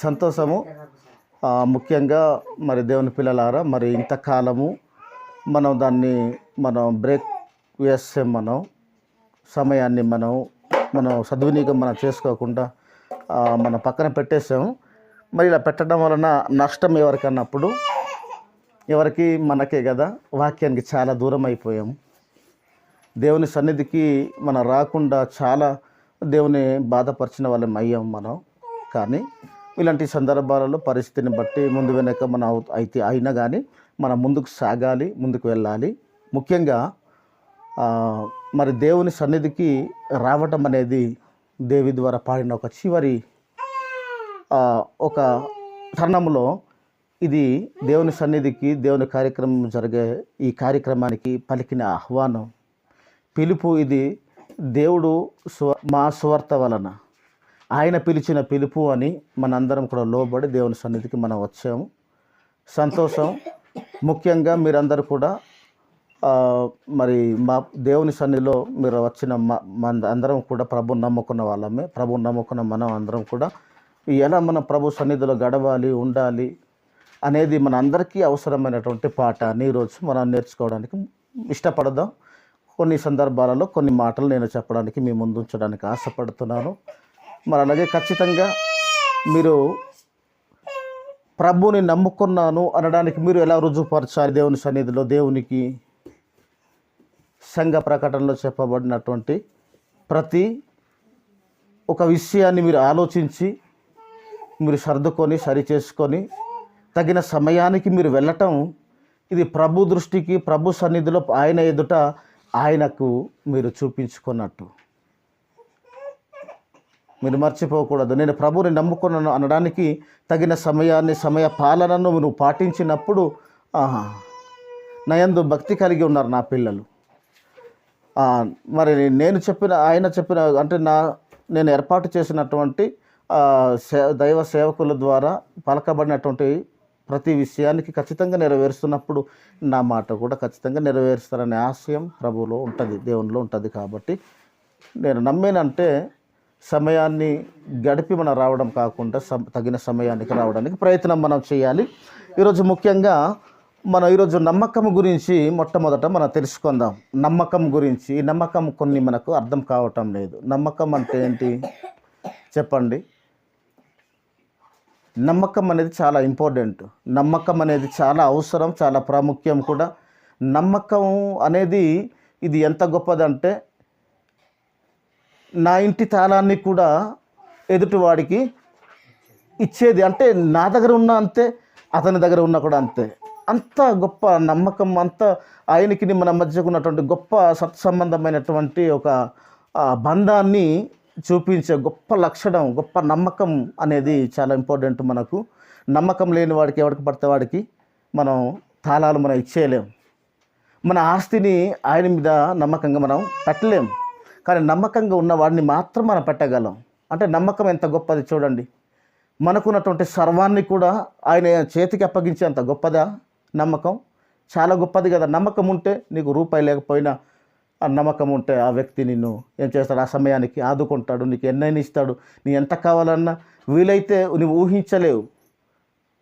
సంతోషము. ముఖ్యంగా మరి దేవుని పిల్లలారా, మరి ఇంతకాలము మనం బ్రేక్ వేస్తాం. సమయాన్ని మనం సద్వినియోగం చేసుకోకుండా మనం పక్కన పెట్టేసాము. మరి ఇలా పెట్టడం వలన నష్టం ఎవరికన్నప్పుడు మనకే కదా. వాక్యానికి చాలా దూరం అయిపోయాము. దేవుని సన్నిధికి మనం రాకుండా చాలా దేవుని బాధపరిచిన వాళ్ళం అయ్యాం కానీ ఇలాంటి సందర్భాలలో పరిస్థితిని బట్టి ముందు వెనక అయినా కానీ మనం ముందుకు సాగాలి, ముందుకు వెళ్ళాలి. ముఖ్యంగా మరి దేవుని సన్నిధికి రావటం అనేది దేవి ద్వారా పాడిన ఒక చివరి ఒక తరుణంలో ఇది దేవుని సన్నిధికి, దేవుని కార్యక్రమం జరిగే ఈ కార్యక్రమానికి పలికిన ఆహ్వానం, పిలుపు. ఇది దేవుడు మా సువార్త వలన ఆయన పిలిచిన పిలుపు అని మనందరం కూడా లోబడి దేవుని సన్నిధికి మనం వచ్చాము. సంతోషం. ముఖ్యంగా మీరందరూ కూడా మరి మా దేవుని సన్నిధిలో మీరు వచ్చిన అందరం కూడా ప్రభుని నమ్ముకున్న వాళ్ళమే. ప్రభుని నమ్ముకున్న మనం అందరం కూడా ఎలా మన ప్రభు సన్నిధిలో గడవాలి, ఉండాలి అనేది మన అందరికీ అవసరమైనటువంటి పాఠాన్ని ఈరోజు మనం నేర్చుకోవడానికి ఇష్టపడదాం. కొన్ని సందర్భాలలో కొన్ని మాటలు నేను చెప్పడానికి మీ ముందు ఉంచడానికి ఆశపడుతున్నాను. మరి అలాగే ఖచ్చితంగా మీరు ప్రభుని నమ్ముకున్నాను అనడానికి మీరు ఎలా రుజువుపరచాలి దేవుని సన్నిధిలో? దేవునికి సంఘ ప్రకటనలో చెప్పబడినటువంటి ప్రతి ఒక విషయాన్ని మీరు ఆలోచించి మీరు సర్దుకొని సరిచేసుకొని తగిన సమయానికి మీరు వెళ్ళటం, ఇది ప్రభు దృష్టికి, ప్రభు సన్నిధిలో ఆయన ఎదుట ఆయనకు మీరు చూపించుకున్నట్టు. మీరు మర్చిపోకూడదు. నేను ప్రభుని నమ్ముకున్నాను అనడానికి తగిన సమయాన్ని, సమయ పాలనను నువ్వు పాటించినప్పుడు నయందు భక్తి కలిగి ఉన్నారు నా పిల్లలు. మరి ఆయన చెప్పిన అంటే నేను ఏర్పాటు చేసినటువంటి దైవ సేవకుల ద్వారా పలకబడినటువంటి ప్రతి విషయానికి ఖచ్చితంగా నెరవేరుస్తున్నప్పుడు నా మాట కూడా ఖచ్చితంగా నెరవేరుస్తారనే ఆశయం ప్రభువులో ఉంటుంది, దేవునిలో ఉంటుంది. కాబట్టి నేను నమ్మేనంటే సమయాన్ని గడిపి మనం రావడం కాకుండా తగిన సమయానికి రావడానికి ప్రయత్నం మనం చేయాలి. ఈరోజు ముఖ్యంగా ఈరోజు నమ్మకం గురించి మొట్టమొదట మనం తెలుసుకుందాం. నమ్మకం గురించి. ఈ నమ్మకం కొన్ని మనకు అర్థం కావటం లేదు. నమ్మకం అంటే ఏంటి చెప్పండి? నమ్మకం అనేది చాలా ఇంపార్టెంట్. నమ్మకం అనేది చాలా అవసరం, చాలా ప్రాముఖ్యం కూడా. నమ్మకం అనేది ఇది ఎంత గొప్పదంటే నా ఇంటి తాళాన్ని కూడా ఎదుటివాడికి ఇచ్చేది. అంటే నా దగ్గర ఉన్న అంతే, అతని దగ్గర ఉన్న కూడా అంతే. అంత గొప్ప నమ్మకం, అంత ఆయనకి మన మధ్యకు ఉన్నటువంటి గొప్ప సత్సంబంధమైనటువంటి ఒక బంధాన్ని చూపించే గొప్ప లక్షణం, గొప్ప నమ్మకం అనేది చాలా ఇంపార్టెంట్ మనకు. నమ్మకం లేని వాడికి, ఎవరికి పడితే వాడికి మనం తాళాలు మనం ఇచ్చేయలేం. మన ఆస్తిని ఆయన మీద నమ్మకంగా మనం పెట్టలేం. కానీ నమ్మకంగా ఉన్న వాడిని మాత్రం మనం పెట్టగలం. అంటే నమ్మకం ఎంత గొప్పది చూడండి. మనకున్నటువంటి సర్వాన్ని కూడా ఆయన చేతికి అప్పగించేంత గొప్పదా నమ్మకం? చాలా గొప్పది కదా. నమ్మకం ఉంటే నీకు రూపాయి లేకపోయినా ఆ నమ్మకం ఉంటే ఆ వ్యక్తి నిన్ను ఏం చేస్తాడు? ఆ సమయానికి ఆదుకుంటాడు, నీకు ఎన్నైనా ఇస్తాడు. నీ ఎంత కావాలన్నా వీలైతే నువ్వు ఊహించలేవు,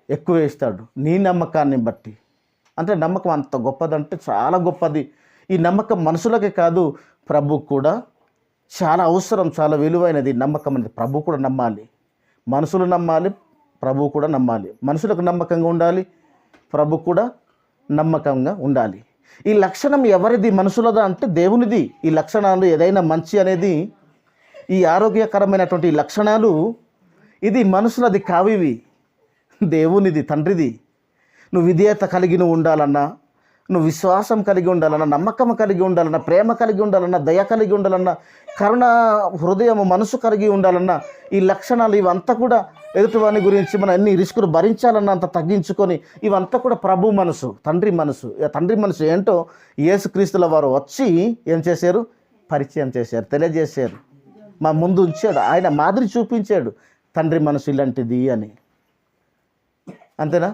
ఎక్కువ ఇస్తాడు నీ నమ్మకాన్ని బట్టి. అంటే నమ్మకం అంత గొప్పదంటే చాలా గొప్పది. ఈ నమ్మకం మనుషులకే కాదు, ప్రభుకు కూడా చాలా అవసరం, చాలా విలువైనది. నమ్మకం అనేది ప్రభు కూడా నమ్మాలి, మనుషులు నమ్మాలి, ప్రభు కూడా నమ్మాలి. మనుషులకు నమ్మకంగా ఉండాలి, ప్రభు కూడా నమ్మకంగా ఉండాలి. ఈ లక్షణం ఎవరిది? మనుషులదా అంటే దేవునిది. ఈ లక్షణాలు ఏదైనా మంచి అనేది, ఈ ఆరోగ్యకరమైనటువంటి లక్షణాలు ఇది మనుషులది కావివి, దేవునిది, తండ్రిది. నువ్వు విధేయత కలిగి ఉండాలన్నా, నువ్వు విశ్వాసం కలిగి ఉండాలన్నా, నమ్మకం కలిగి ఉండాలన్నా, ప్రేమ కలిగి ఉండాలన్నా, దయ కలిగి ఉండాలన్నా, కరుణ హృదయము, మనసు కలిగి ఉండాలన్నా, ఈ లక్షణాలు ఇవంతా కూడా ఎదుటివాని గురించి మనం ఎన్ని రిస్కులు భరించాలన్నా అంత తగ్గించుకొని ఇవంతా కూడా ప్రభు మనసు, తండ్రి మనసు. తండ్రి మనసు ఏంటో యేసుక్రీస్తుల వారు వచ్చి ఏం చేశారు? పరిచయం చేశారు, తెలియజేశారు, మా ముందు ఉంచాడు. ఆయన మాదిరి చూపించాడు, తండ్రి మనసు ఇలాంటిది అని. అంతేనా?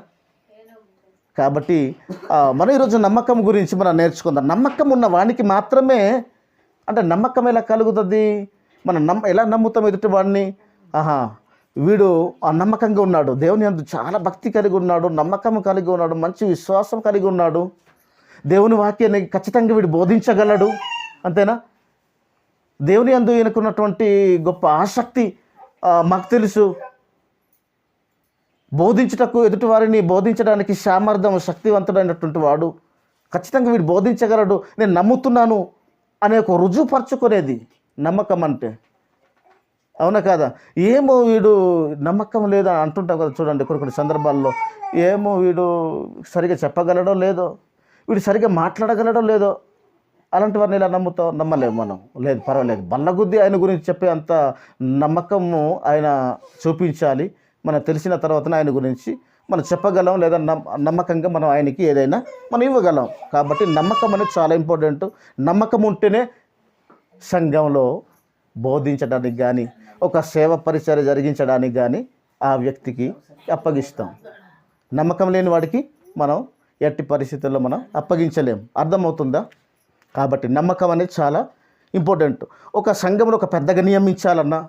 కాబట్టి మనం ఈరోజు నమ్మకం గురించి మనం నేర్చుకుందాం. నమ్మకం ఉన్న వానికి మాత్రమే, అంటే నమ్మకం ఎలా కలుగుతుంది? మనం ఎలా నమ్ముతాం ఎదుటి వాడిని? వీడు నమ్మకంగా ఉన్నాడు, దేవుని యందు చాలా భక్తి కలిగి ఉన్నాడు, నమ్మకం కలిగి ఉన్నాడు, మంచి విశ్వాసం కలిగి ఉన్నాడు, దేవుని వాక్యాన్ని ఖచ్చితంగా వీడు బోధించగలడు. అంతేనా? దేవుని యందు ఈయనకున్నటువంటి గొప్ప ఆసక్తి మాకు తెలుసు. బోధించుటకు, ఎదుటి వారిని బోధించడానికి సామర్థ్యం, శక్తివంతుడైనటువంటి వాడు, ఖచ్చితంగా వీడు బోధించగలడు, నేను నమ్ముతున్నాను అనే ఒక రుజువుపరచుకునేది నమ్మకం అంటే. అవునా కాదా? ఏమో వీడు నమ్మకం లేదా అంటుంటాం కదా, చూడండి కొన్ని సందర్భాల్లో. ఏమో వీడు సరిగా చెప్పగలడో లేదో, వీడు సరిగా మాట్లాడగలడో లేదో, అలాంటి వారిని ఇలా నమ్ముతాం? నమ్మలేము మనం. లేదు, పర్వాలేదు, బల్లగుద్ది ఆయన గురించి చెప్పే అంత నమ్మకము ఆయన చూపించాలి. మనకు తెలిసిన తర్వాతనే ఆయన గురించి మనం చెప్పగలం, లేదా నమ్మకంగా మనం ఆయనకి ఏదైనా మనం ఇవ్వగలం. కాబట్టి నమ్మకం అనేది చాలా ఇంపార్టెంట్. నమ్మకం ఉంటేనే సంఘంలో బోధించడానికి కానీ, ఒక సేవ పరిచర్య జరిగించడానికి కానీ ఆ వ్యక్తికి అప్పగిస్తాం. నమ్మకం లేని వాడికి మనం ఎట్టి పరిస్థితుల్లో మనం అప్పగించలేం. అర్థమవుతుందా? కాబట్టి నమ్మకం అనేది చాలా ఇంపార్టెంట్. ఒక సంఘంలో ఒక పెద్దగా నియమించాలన్నా,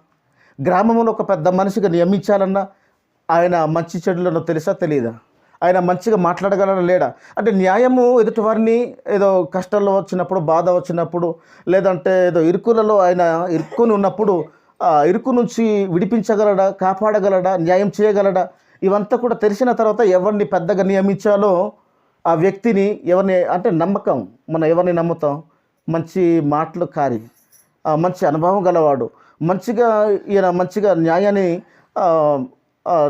గ్రామంలో ఒక పెద్ద మనిషిగా నియమించాలన్నా ఆయన మంచి చెడులను తెలుసా తెలియదా? ఆయన మంచిగా మాట్లాడగలడా లేడా? అంటే న్యాయము ఎదుటివారిని ఏదో కష్టాల్లో వచ్చినప్పుడు, బాధ వచ్చినప్పుడు, లేదంటే ఏదో ఇరుకులలో ఆయన ఇరుక్కుని ఉన్నప్పుడు ఇరుకు నుంచి విడిపించగలడా, కాపాడగలడా, న్యాయం చేయగలడా? ఇవంతా కూడా తెలిసిన తర్వాత ఎవరిని పెద్దగా నియమించాలో ఆ వ్యక్తిని, ఎవరిని అంటే నమ్మకం. మనం ఎవరిని నమ్ముతాం? మంచి మాటలు కారి, మంచి అనుభవం గలవాడు, ఈయన మంచిగా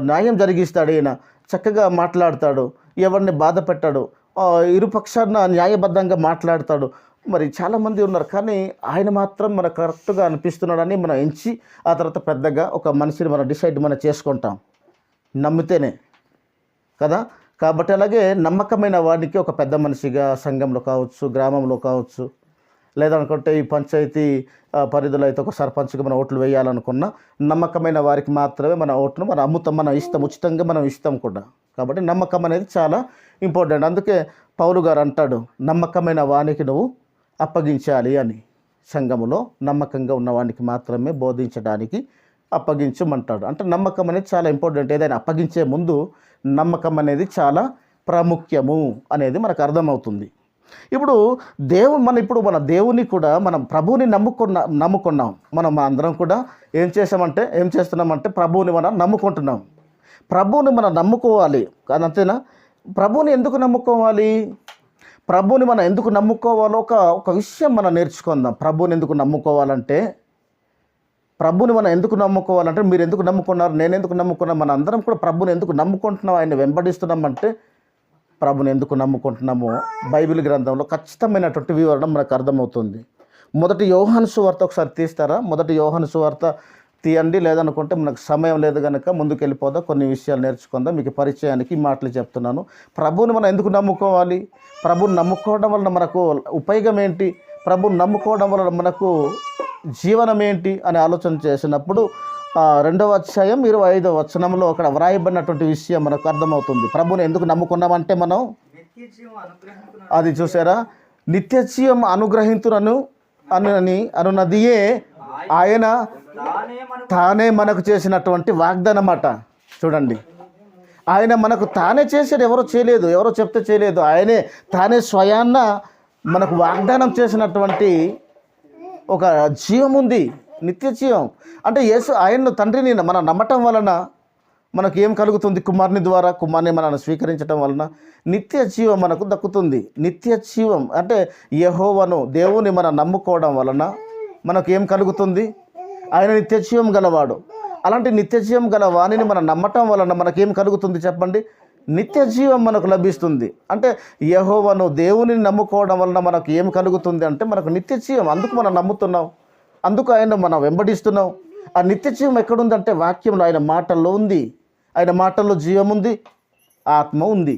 న్యాయం జరిగిస్తాడు, ఈయన చక్కగా మాట్లాడతాడు, ఎవరిని బాధ పెట్టాడు, ఇరుపక్షాన న్యాయబద్ధంగా మాట్లాడతాడు. మరి చాలామంది ఉన్నారు, కానీ ఆయన మాత్రం మనకు కరెక్ట్గా అనిపిస్తున్నాడని మనం ఎంచి ఆ తర్వాత పెద్దగా ఒక మనిషిని మనం డిసైడ్ చేసుకుంటాం, నమ్మితేనే కదా. కాబట్టి అలాగే నమ్మకమైన వాడికి ఒక పెద్ద మనిషిగా సంఘంలో కావచ్చు, గ్రామంలో కావచ్చు, లేదనుకుంటే ఈ పంచాయతీ పరిధిలో అయితే ఒక సర్పంచ్గా మనం ఓట్లు వేయాలనుకున్న నమ్మకమైన వారికి మాత్రమే మన ఓటును మనం అమ్ముతాం, మనం ఇస్తాం, ఉచితంగా మనం ఇస్తాం కూడా. కాబట్టి నమ్మకం అనేది చాలా ఇంపార్టెంట్. అందుకే పౌలు గారు అంటాడు, నమ్మకమైన వానికి నువ్వు అప్పగించాలి అని. సంఘములో నమ్మకంగా ఉన్నవానికి మాత్రమే బోధించడానికి అప్పగించమంటాడు. అంటే నమ్మకం అనేది చాలా ఇంపార్టెంట్. ఏదైనా అప్పగించే ముందు నమ్మకం అనేది చాలా ప్రాముఖ్యము అనేది మనకు అర్థమవుతుంది. ఇప్పుడు మన దేవుని కూడా, మనం ప్రభువుని నమ్ముకున్నాం. మనం అందరం కూడా ఏం చేస్తున్నామంటే ప్రభువుని మనం నమ్ముకుంటున్నాం. ప్రభువుని మనం నమ్ముకోవాలి, కానీ అంతేనా? ప్రభువుని ఎందుకు నమ్ముకోవాలి? ప్రభువుని మనం ఎందుకు నమ్ముకోవాలో ఒక విషయం మనం నేర్చుకుందాం. ప్రభువుని ఎందుకు నమ్ముకోవాలంటే, మీరు ఎందుకు నమ్ముకున్నారు, నేను ఎందుకు నమ్ముకున్నాను, మన అందరం కూడా ప్రభువుని ఎందుకు నమ్ముకుంటున్నాం, ఆయన వెంబడిస్తున్నామంటే, ప్రభుని ఎందుకు నమ్ముకుంటున్నామో బైబిల్ గ్రంథంలో ఖచ్చితమైనటువంటి వివరణ మనకు అర్థమవుతుంది. మొదటి యోహాను సువార్త ఒకసారి తీస్తారా? మొదటి యోహాను సువార్త తీయండి. లేదనుకుంటే మనకు సమయం లేదు కనుక ముందుకు వెళ్ళిపోదాం, కొన్ని విషయాలు నేర్చుకుందాం. మీకు పరిచయానికి ఈ మాటలు చెప్తున్నాను. ప్రభువుని మనం ఎందుకు నమ్ముకోవాలి? ప్రభువుని నమ్ముకోవడం వలన మనకు ఉపయోగం ఏంటి? ప్రభువుని నమ్ముకోవడం వలన మనకు జీవనం ఏంటి అని ఆలోచన చేసినప్పుడు 2వ అధ్యాయం 25వ వచనంలో అక్కడ వ్రాయబడినటువంటి విషయం మనకు అర్థమవుతుంది. ప్రభువుని ఎందుకు నమ్ముకున్నామంటే మనం అది చూసారా, నిత్యజీవం అనుగ్రహించునను అనున్నదియే ఆయన తానే మనకు చేసినటువంటి వాగ్దానమాట. చూడండి, ఆయన మనకు తానే చేశాడు, ఎవరో చేయలేదు, ఎవరో చెప్తే చేయలేదు. తానే స్వయాన్న మనకు వాగ్దానం చేసినటువంటి ఒక జీవం ఉంది, నిత్య జీవం. అంటే ఆయన్ను తండ్రిని మనం నమ్మటం వలన మనకు ఏం కలుగుతుంది? కుమారుని మనం స్వీకరించడం వలన నిత్య జీవం మనకు దక్కుతుంది. నిత్య జీవం అంటే యెహోవాను, దేవుని మనం నమ్ముకోవడం వలన మనకు ఏం కలుగుతుంది? ఆయన నిత్య జీవం గలవాడు. అలాంటి నిత్య జీవం గల వాణిని మనం నమ్మటం వలన మనకేం కలుగుతుంది చెప్పండి? నిత్య జీవం మనకు లభిస్తుంది. అంటే యెహోవాను, దేవుని నమ్ముకోవడం వలన మనకు ఏం కలుగుతుంది అంటే మనకు నిత్య జీవం. అందుకు మనం నమ్ముతున్నాం, అందుకు ఆయన మనం వెంబడిస్తున్నాం. ఆ నిత్య జీవం ఎక్కడుందంటే వాక్యంలో, ఆయన మాటల్లో ఉంది. ఆయన మాటల్లో జీవం ఉంది, ఆత్మ ఉంది.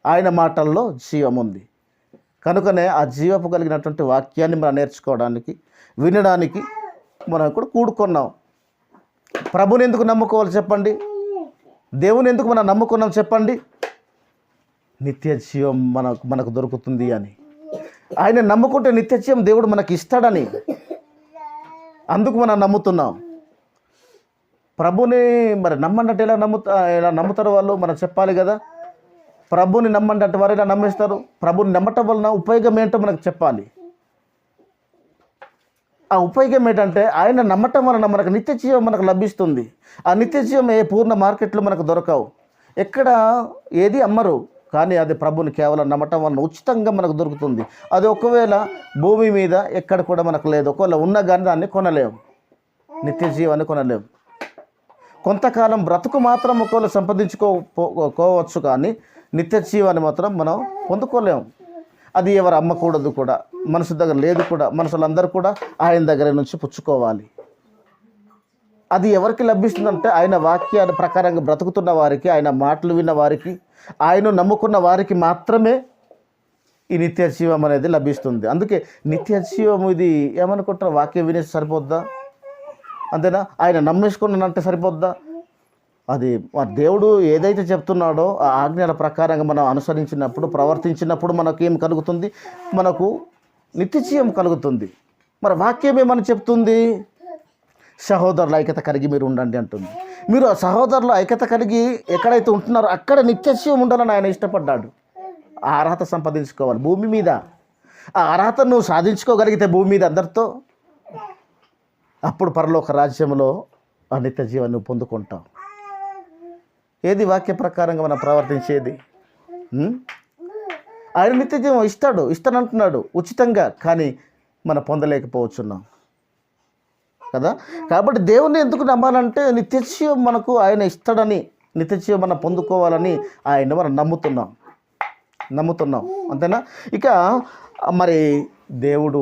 ఆయన మాటల్లో జీవం ఉంది. కనుకనే ఆ జీవపు కలిగినటువంటి వాక్యాన్ని మనం నేర్చుకోవడానికి, వినడానికి మనం కూడా కూడుకున్నాం. ప్రభుని ఎందుకు నమ్ముకోవాలి చెప్పండి? దేవుని ఎందుకు మనం నమ్ముకున్నాం చెప్పండి? నిత్య జీవం మనకు దొరుకుతుంది అని. ఆయన నమ్ముకుంటే నిత్య జీవం దేవుడు మనకి ఇస్తాడని, అందుకు మనం నమ్ముతున్నాం. ప్రభుని మరి నమ్మండి ఎలా నమ్ముతారు వాళ్ళు? మనం చెప్పాలి కదా. ప్రభుని నమ్మండి అంటే వారు ఎలా నమ్మేస్తారు? ప్రభుని నమ్మటం వలన ఉపయోగం ఏంటో మనకు చెప్పాలి. ఆ ఉపయోగం ఏంటంటే ఆయన నమ్మటం వలన మనకు నిత్య జీవం మనకు లభిస్తుంది. ఆ నిత్య జీవం పూర్ణ మార్కెట్లో మనకు దొరకవు, ఎక్కడ ఏది అమ్మరు. కానీ అది ప్రభుని కేవలం నమ్మటం వలన ఉచితంగా మనకు దొరుకుతుంది. అది ఒకవేళ భూమి మీద ఎక్కడ కూడా మనకు లేదు. ఒకవేళ ఉన్నా కానీ దాన్ని కొనలేము, నిత్య జీవాన్ని కొనలేము. కొంతకాలం బ్రతుకు మాత్రం ఒకవేళ సంపాదించుకోవచ్చు, కానీ నిత్య జీవాన్ని మాత్రం మనం పొందుకోలేము. అది ఎవరు అమ్మకూడదు కూడా, మనసు దగ్గర లేదు కూడా. మనుషులందరూ కూడా ఆయన దగ్గర నుంచి పుచ్చుకోవాలి. అది ఎవరికి లభిస్తుందంటే ఆయన వాక్యాల ప్రకారంగా బ్రతుకుతున్న వారికి, ఆయన మాటలు విన్న వారికి, ఆయన నమ్ముకున్న వారికి మాత్రమే ఈ నిత్య జీవం అనేది లభిస్తుంది. అందుకే నిత్య జీవం ఇది ఏమనుకుంటారు? వాక్యం వినేసి సరిపోద్దా? అంతేనా? ఆయన నమ్మేసుకున్నానంటే సరిపోద్దా? అది దేవుడు ఏదైతే చెప్తున్నాడో ఆ ఆజ్ఞల ప్రకారంగా మనం అనుసరించినప్పుడు, ప్రవర్తించినప్పుడు మనకేం కలుగుతుంది? మనకు నిత్య జీవం కలుగుతుంది. మరి వాక్యం ఏమని చెప్తుంది? సహోదరుల ఐక్యత కలిగి మీరు ఉండండి అంటుంది. మీరు ఆ సహోదరుల ఐక్యత కలిగి ఎక్కడైతే ఉంటున్నారో అక్కడ నిత్య జీవం ఉండాలని ఆయన ఇష్టపడ్డాడు. ఆ అర్హత సంపాదించుకోవాలి భూమి మీద. ఆ అర్హత నువ్వు సాధించుకోగలిగితే భూమి మీద అందరితో, అప్పుడు పరలోక రాజ్యంలో ఆ నిత్య జీవాన్ని పొందుకుంటాం. ఏది వాక్య ప్రకారంగా మనం ప్రవర్తించేది? ఆయన నిత్య జీవం ఇస్తానంటున్నాడు ఉచితంగా, కానీ మనం పొందలేకపోతున్నాం కదా. కాబట్టి దేవుణ్ణి ఎందుకు నమ్మాలంటే నిత్య జీవం మనకు ఆయన ఇస్తాడని, నిత్య జీవం మనం పొందుకోవాలని ఆయన మనం నమ్ముతున్నాం. అంతేనా? ఇక మరి దేవుడు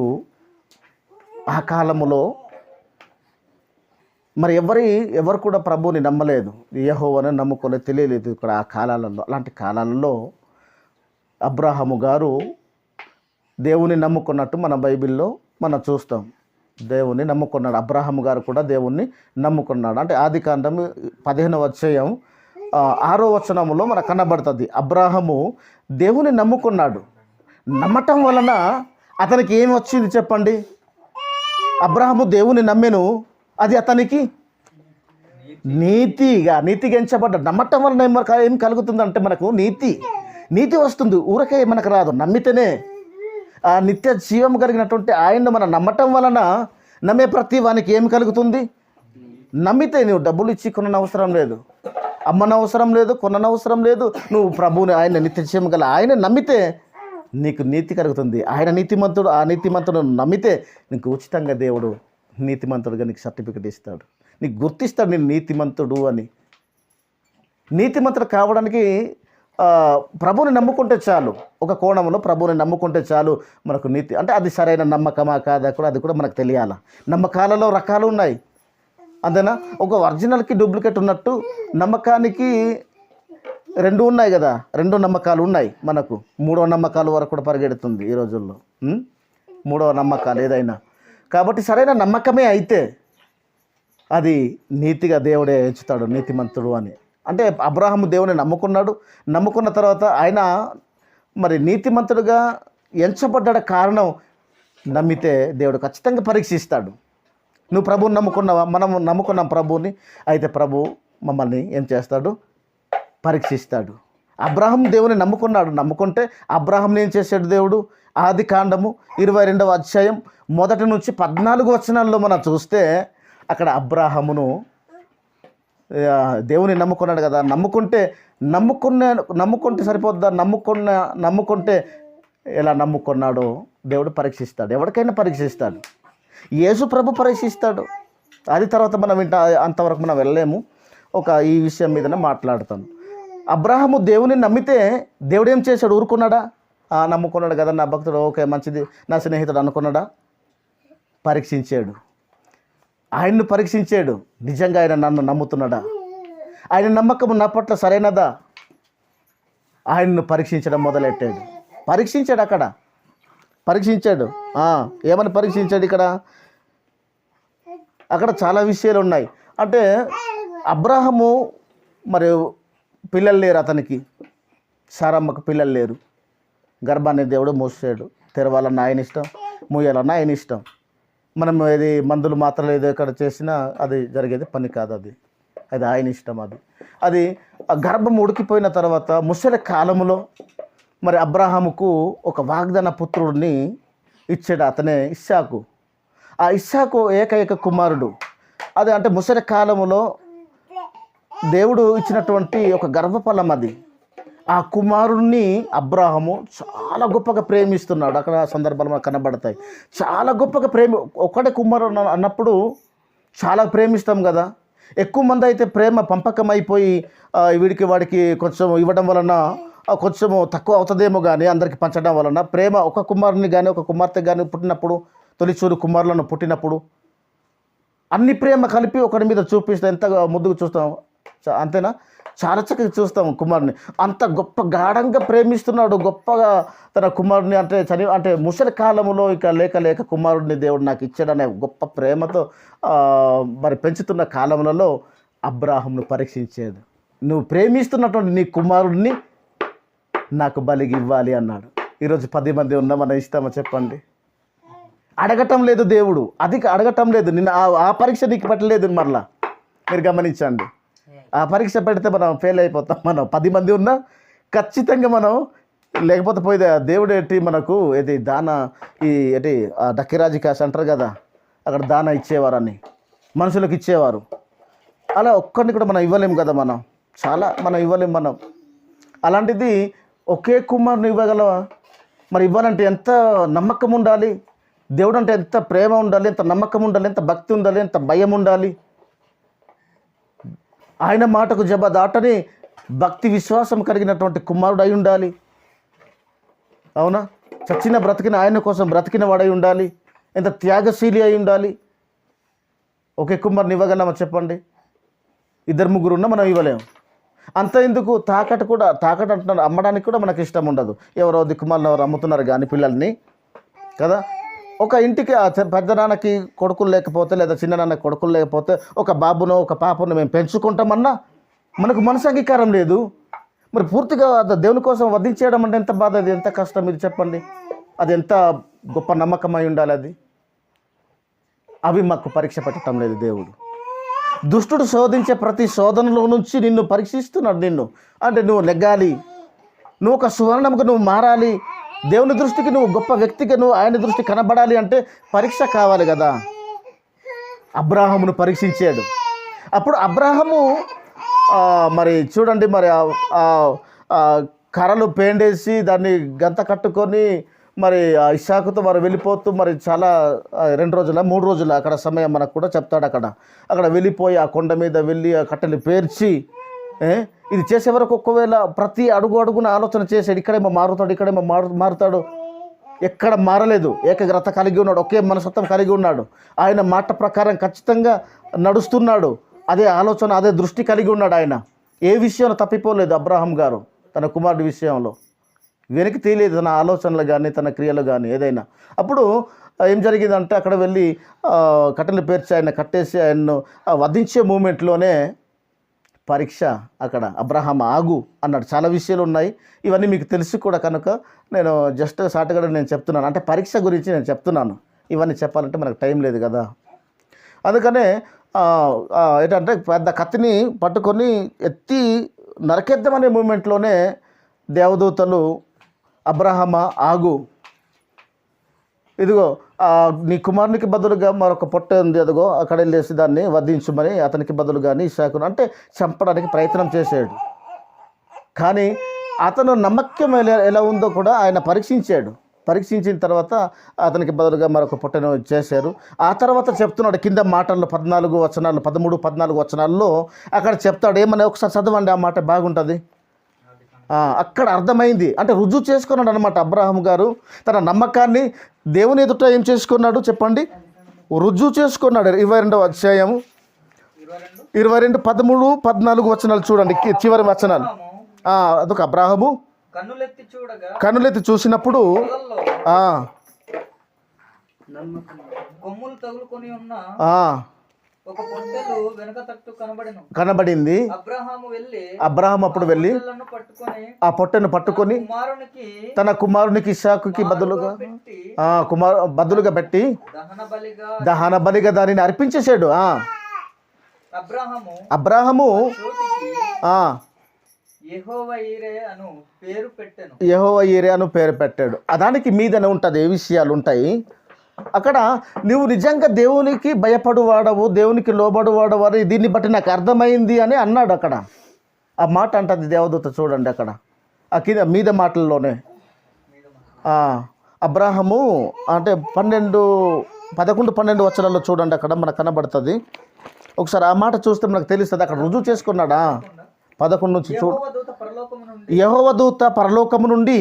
ఆ కాలములో మరి ఎవరు కూడా ప్రభువుని నమ్మలేదు, యెహోవాను నమ్ముకోలేదు, తెలియలేదు ఇక్కడ ఆ కాలాలలో. అలాంటి కాలాలలో అబ్రాహాము గారు దేవుని నమ్ముకున్నట్టు మన బైబిల్లో మనం చూస్తాం. దేవుని నమ్ముకున్నాడు. అబ్రాహాము గారు కూడా దేవుణ్ణి నమ్ముకున్నాడు. అంటే ఆదికాండం 15వ అధ్యాయం 6వ వచనంలో మనకు కనబడుతుంది. అబ్రాహాము దేవుని నమ్ముకున్నాడు. నమ్మటం వలన అతనికి ఏమి వచ్చింది చెప్పండి? అబ్రాహాము దేవుని నమ్మెను, అది అతనికి నీతిగా ఎంచబడ్డ. నమ్మటం వలన ఏం కలుగుతుందంటే మనకు నీతి వస్తుంది. ఊరకే మనకు రాదు, నమ్మితేనే. ఆ నిత్య జీవం కలిగినటువంటి ఆయన్ను మనం నమ్మటం వలన నమ్మే ప్రతి వానికి ఏం కలుగుతుంది? నమ్మితే నువ్వు డబ్బులు ఇచ్చి కొననవసరం లేదు, అమ్మనవసరం లేదు, కొననవసరం లేదు. నువ్వు ప్రభువుని, ఆయన నిత్య జీవం గల ఆయన నమ్మితే నీకు నీతి కలుగుతుంది. ఆయన నీతిమంతుడు. ఆ నీతిమంతుడు నమ్మితే నీకు ఉచితంగా దేవుడు నీతిమంతుడుగా నీకు సర్టిఫికెట్ ఇస్తాడు, నీకు గుర్తిస్తాడు నేను నీతిమంతుడు అని. నీతిమంతుడు కావడానికి ప్రభువుని నమ్ముకుంటే చాలు. ఒక కోణంలో ప్రభువుని నమ్ముకుంటే చాలు మనకు నీతి. అంటే అది సరైన నమ్మకమా కాదా కూడా అది కూడా మనకు తెలియాలా. నమ్మకాలలో రకాలు ఉన్నాయి, అంతేనా? ఒక ఒరిజినల్కి డూప్లికేట్ ఉన్నట్టు నమ్మకానికి 2 ఉన్నాయి కదా. 2 నమ్మకాలు ఉన్నాయి మనకు. 3వ నమ్మకాల వరకు కూడా పరిగెడుతుంది ఈ రోజుల్లో, 3వ నమ్మకాలు ఏదైనా. కాబట్టి సరైన నమ్మకమే అయితే అది నీతిగా దేవుడే ఎంచుతాడు, నీతిమంతుడు అని. అంటే అబ్రాహాము దేవుని నమ్ముకున్న తర్వాత ఆయన మరి నీతిమంతుడుగా ఎంచబడ్డ కారణం నమ్మితే దేవుడు ఖచ్చితంగా పరీక్షిస్తాడు. నువ్వు ప్రభువుని నమ్ముకున్నావా? మనం నమ్ముకున్నాం ప్రభువుని, అయితే ప్రభు మమ్మల్ని ఏం చేస్తాడు? పరీక్షిస్తాడు. అబ్రాహాం దేవుని నమ్ముకుంటే అబ్రాహాంని ఏం చేశాడు దేవుడు? ఆదికాండము 22వ అధ్యాయం 1 నుంచి 14 వచనాల్లో మనం చూస్తే అక్కడ అబ్రాహామును దేవుని నమ్ముకున్నాడు కదా. నమ్ముకుంటే సరిపోద్దా? నమ్ముకుంటే ఎలా నమ్ముకున్నాడో దేవుడు పరీక్షిస్తాడు. ఎవరికైనా పరీక్షిస్తాడు. యేసు ప్రభు పరీక్షిస్తాడు. అది తర్వాత మనం అంతవరకు మనం వెళ్ళలేము. ఈ విషయం మీదనే మాట్లాడతాను. అబ్రాహాము దేవుని నమ్మితే దేవుడు ఏం చేశాడు? ఊరుకున్నాడా? నమ్ముకున్నాడు కదా నా భక్తుడు, ఓకే మంచిది, నా స్నేహితుడు అనుకున్నాడా? పరీక్షించాడు. ఆయన్ను పరీక్షించాడు. నిజంగా ఆయన నన్ను నమ్ముతున్నాడా? ఆయన నమ్మకం నా పట్ల సరైనదా? ఆయన్ను పరీక్షించడం మొదలెట్టాడు. పరీక్షించాడు. ఏమని పరీక్షించాడు? అక్కడ చాలా విషయాలు ఉన్నాయి. అంటే అబ్రాహాము మరి పిల్లలు లేరు అతనికి, సారమ్మకు పిల్లలు లేరు. గర్భాన్ని దేవుడు మోసాడు. తెరవాలన్న ఆయన ఇష్టం, మూయాలన్న ఆయన ఇష్టం. మనం ఏది మందులు మాత్రలు ఏదో ఇక్కడ చేసినా అది జరిగేది పని కాదు. అది అది ఆయన ఇష్టం. అది ఆ గర్భం ఉడికిపోయిన తర్వాత ముసలి కాలంలో మరి అబ్రహాముకు ఒక వాగ్దాన పుత్రుడిని ఇచ్చాడు, అతనే ఇస్సాకు. ఆ ఇస్సాకు ఏకైక కుమారుడు. అది అంటే ముసలి కాలములో దేవుడు ఇచ్చినటువంటి ఒక గర్భఫలం అది. ఆ కుమారుణ్ణి అబ్రాహము చాలా గొప్పగా ప్రేమిస్తున్నాడు. అక్కడ సందర్భాలు మనకు కనబడతాయి. చాలా గొప్పగా ఒకటే కుమారుడు అన్నప్పుడు చాలా ప్రేమిస్తాం కదా. ఎక్కువ మంది అయితే ప్రేమ పంపకం అయిపోయి వీడికి వాడికి కొంచెం ఇవ్వడం వలన కొంచెము తక్కువ అవుతుందేమో కానీ అందరికీ పంచడం వలన ప్రేమ ఒక కుమారుని కానీ ఒక కుమార్తె కానీ పుట్టినప్పుడు, తొలిచూరు కుమారులను పుట్టినప్పుడు అన్ని ప్రేమ కలిపి ఒకరి మీద చూపిస్తే ఎంత ముద్దుగా చూస్తాం, అంతేనా? చాలా చక్కగా చూస్తాం కుమారుని. అంత గొప్ప గాఢంగా ప్రేమిస్తున్నాడు, గొప్పగా తన కుమారుని అంటే ముసలి కాలంలో ఇక లేక కుమారుడిని దేవుడు నాకు ఇచ్చాడనే గొప్ప ప్రేమతో మరి పెంచుతున్న కాలములలో అబ్రాహామును పరీక్షించాడు. నువ్వు ప్రేమిస్తున్నటువంటి నీ కుమారుడిని నాకు బలిగి ఇవ్వాలి అన్నాడు. ఈరోజు 10 మంది ఉన్నా మన ఇష్టమా చెప్పండి? అడగటం లేదు దేవుడు, అది అడగటం లేదు. నిన్న ఆ పరీక్ష నీకు పెట్టలేదు. మరలా మీరు గమనించండి, ఆ పరీక్ష పెడితే మనం ఫెయిల్ అయిపోతాం. మనం 10 మంది ఉన్నా ఖచ్చితంగా మనం లేకపోతే పోయితే దేవుడు ఏంటి మనకు ఇది దాన డక్కిరాజు కాశ అంటారు కదా, అక్కడ దాన ఇచ్చేవారని మనుషులకు ఇచ్చేవారు. అలా ఒక్కరిని కూడా మనం ఇవ్వలేము కదా, మనం ఇవ్వలేము మనం. అలాంటిది ఒకే కుమారుని ఇవ్వగలవా? మరి ఇవ్వాలంటే ఎంత నమ్మకం ఉండాలి, దేవుడు అంటే ఎంత ప్రేమ ఉండాలి, ఎంత నమ్మకం ఉండాలి, ఎంత భక్తి ఉండాలి, ఎంత భయం ఉండాలి. ఆయన మాటకు జబదాటని భక్తి విశ్వాసం కలిగినటువంటి కుమారుడు అయి ఉండాలి. అవునా? చచ్చిన బ్రతికిన ఆయన కోసం బ్రతికిన వాడై ఉండాలి. ఎంత త్యాగశీలి అయి ఉండాలి. ఒకే కుమారుని ఇవ్వగలమా చెప్పండి? 2-3 ఉన్నా మనం ఇవ్వలేము. అంత ఎందుకు, తాకట్టు అంటున్నారు, అమ్మడానికి కూడా మనకి ఇష్టం ఉండదు. ఎవరో దిక్కుమాలను ఎవరు అమ్ముతున్నారు కానీ పిల్లల్ని కదా. ఒక ఇంటికి పెద్ద నాన్నకి కొడుకులు లేకపోతే లేదా చిన్న నాన్నకి కొడుకులు లేకపోతే ఒక బాబునో ఒక పాపను మేము పెంచుకుంటామన్నా మనకు మనసు అంగీకారం లేదు. మరి పూర్తిగా దేవుని కోసం వధించేయడం అంటే ఎంత బాధ, అది ఎంత కష్టం ఇది చెప్పండి. అది ఎంత గొప్ప నమ్మకమై ఉండాలి. అవి మాకు పరీక్ష పెట్టడం లేదు దేవుడు. దుష్టుడు శోధించే ప్రతి శోధనలో నుంచి నిన్ను పరీక్షిస్తున్నాడు. నిన్ను అంటే నువ్వు నెగ్గాలి, నువ్వు ఒక సువర్ణముగా నువ్వు మారాలి, దేవుని దృష్టికి నువ్వు గొప్ప వ్యక్తిగా నువ్వు ఆయన దృష్టి కనబడాలి అంటే పరీక్ష కావాలి కదా. అబ్రాహామును పరీక్షించాడు. అప్పుడు అబ్రాహాము మరి చూడండి, మరి కర్రలు పేండేసి దాన్ని గంత కట్టుకొని మరి ఇస్సాకుతో వారు వెళ్ళిపోతూ మరి చాలా 2 రోజుల 3 రోజుల అక్కడ సమయం మనకు కూడా చెప్తాడు. అక్కడ వెళ్ళిపోయి ఆ కొండ మీద వెళ్ళి ఆ కట్టెలు పేర్చి ఇది చేసే వరకు ఒకవేళ ప్రతి అడుగున ఆలోచన చేసాడు, ఇక్కడేమో మారుతాడు, ఇక్కడేమో మారుతాడు. ఎక్కడ మారలేదు. ఏకగ్రత కలిగి ఉన్నాడు, ఒకే మనస్తత్వం కలిగి ఉన్నాడు. ఆయన మాట ప్రకారం ఖచ్చితంగా నడుస్తున్నాడు. అదే ఆలోచన, అదే దృష్టి కలిగి ఉన్నాడు. ఆయన ఏ విషయంలో తప్పిపోలేదు. అబ్రాహాం గారు తన కుమారుడి విషయంలో వెనక్కి తీయలేదు, తన ఆలోచనలు కానీ తన క్రియలు కానీ ఏదైనా. అప్పుడు ఏం జరిగిందంటే అక్కడ వెళ్ళి కట్టెలు పేర్చి ఆయన కట్టేసి ఆయన్ను వధించే మూమెంట్లోనే పరీక్ష. అక్కడ అబ్రహాం ఆగు అన్నాడు. చాలా విషయాలు ఉన్నాయి, ఇవన్నీ మీకు తెలిసి కూడా కనుక నేను జస్ట్ షార్ట్గా నేను చెప్తున్నాను. అంటే పరీక్ష గురించి నేను చెప్తున్నాను. ఇవన్నీ చెప్పాలంటే మనకు టైం లేదు కదా. అందుకనే ఏంటంటే పెద్ద కత్తిని పట్టుకొని ఎత్తి నరకేద్దామనే మూమెంట్లోనే దేవదూతలు అబ్రహామా ఆగు, ఇదిగో నీ కుమారునికి బదులుగా మరొక పొట్ట ఉంది, అదిగో అక్కడ వెళ్ళేసి దాన్ని వధించుమని అతనికి బదులుగాని ఇస్సాకును అంటే చంపడానికి ప్రయత్నం చేశాడు. కానీ అతను నమ్మకం ఎలా ఉందో కూడా ఆయన పరీక్షించిన తర్వాత అతనికి బదులుగా మరొక పొట్టను చేశారు. ఆ తర్వాత చెప్తున్నాడు కింద మాటల్లో 13, 14 వచనాల్లో అక్కడ చెప్తాడు. ఏమన్నా ఒకసారి చదవండి, ఆ మాట బాగుంటుంది. అక్కడ అర్థమైంది. అంటే రుజువు చేసుకున్నాడు అనమాట అబ్రహాం గారు తన నమ్మకాన్ని దేవుని ఎదుట ఏం చేసుకున్నాడు చెప్పండి, రుజువు చేసుకున్నాడు. 22వ అధ్యాయము 22, 13, 14 వచనాలు చూడండి, చివరి వచనాలు. అదొక అబ్రహాము కన్నులెత్తి చూసినప్పుడు కనబడింది. అబ్రహాం అప్పుడు వెళ్ళి ఆ పొట్టను పట్టుకొని తన కుమారునికి ఇస్సాకుకి బదులుగా పెట్టి దహన బలిగా దానిని అర్పించేశాడు. అబ్రాహాము ఆ, యెహోవా ఈరే అను పేరు పెట్టాడు. దానికి మీదనే ఉంటుంది ఏ విషయాలు ఉంటాయి అక్కడ. నువ్వు నిజంగా దేవునికి భయపడువాడవు, దేవునికి లోబడువాడవు అని దీన్ని బట్టి నాకు అర్థమైంది అని అన్నాడు అక్కడ. ఆ మాట అంటది దేవదూత, చూడండి అక్కడ ఆ కింద మీద మాటల్లోనే. అబ్రాహము అంటే 11-12 వచనాల్లో చూడండి, అక్కడ మనకు కనబడుతుంది. ఒకసారి ఆ మాట చూస్తే మనకు తెలుస్తుంది. అక్కడ రుజువు చేసుకున్నాడా 11 నుంచి యెహోవా దూత పరలోకము నుండి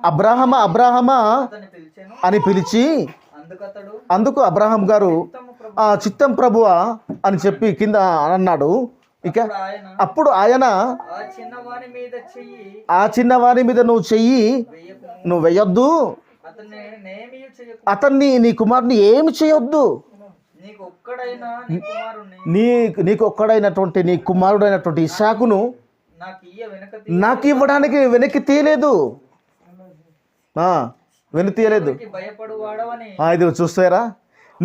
అబ్రాహమా అని పిలిచి, అందుకు అబ్రాహం గారు చిత్తం ప్రభువా అని చెప్పి కింద అన్నాడు. ఇక అప్పుడు ఆయన ఆ చిన్నవాని మీద నువ్వు చెయ్యి నువ్వు వేయొద్దు, అతన్ని నీ కుమారుని ఏమి చేయొద్దు, నీకు ఒక్కడైనటువంటి నీ కుమారుడైనటువంటి ఇస్సాకును నాకు ఇవ్వడానికి వెనక్కి తీయలేదు. ఇది చూస్తారా,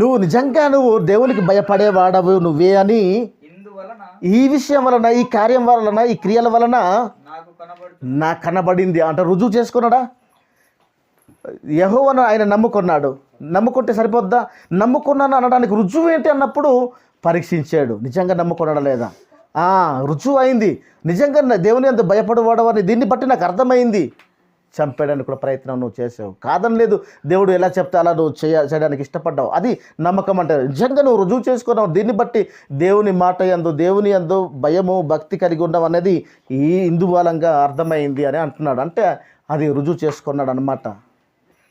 నువ్వు నిజంగా నువ్వు దేవునికి భయపడేవాడవు నువ్వే అని ఈ విషయం వలన, ఈ కార్యం వలన, ఈ క్రియల వలన నాకు కనబడింది అంటే రుజువు చేసుకున్నాడా. యెహోవాను ఆయన నమ్ముకుంటే సరిపోద్దా? నమ్ముకున్నాను అనడానికి రుజువు ఏంటి అన్నప్పుడు పరీక్షించాడు, నిజంగా నమ్ముకున్నాడా లేదా. రుజువు అయింది, నిజంగా దేవుని అంత భయపడవాడు అని దీన్ని బట్టి నాకు అర్థమైంది. చంపేయడానికి కూడా ప్రయత్నం నువ్వు చేసావు, కాదని లేదు. దేవుడు ఎలా చెప్తే అలా నువ్వు చేయడానికి ఇష్టపడ్డావు, అది నమ్మకం అంటే. నిజంగా నువ్వు రుజువు చేసుకున్నావు, దీన్ని బట్టి దేవుని మాట యందు, దేవుని యందు భయము భక్తి కలిగి ఉండడం అనేది ఈ ఇందువలంగా అర్థమైంది అని అంటున్నాడు. అంటే అది రుజువు చేసుకున్నాడు అన్నమాట,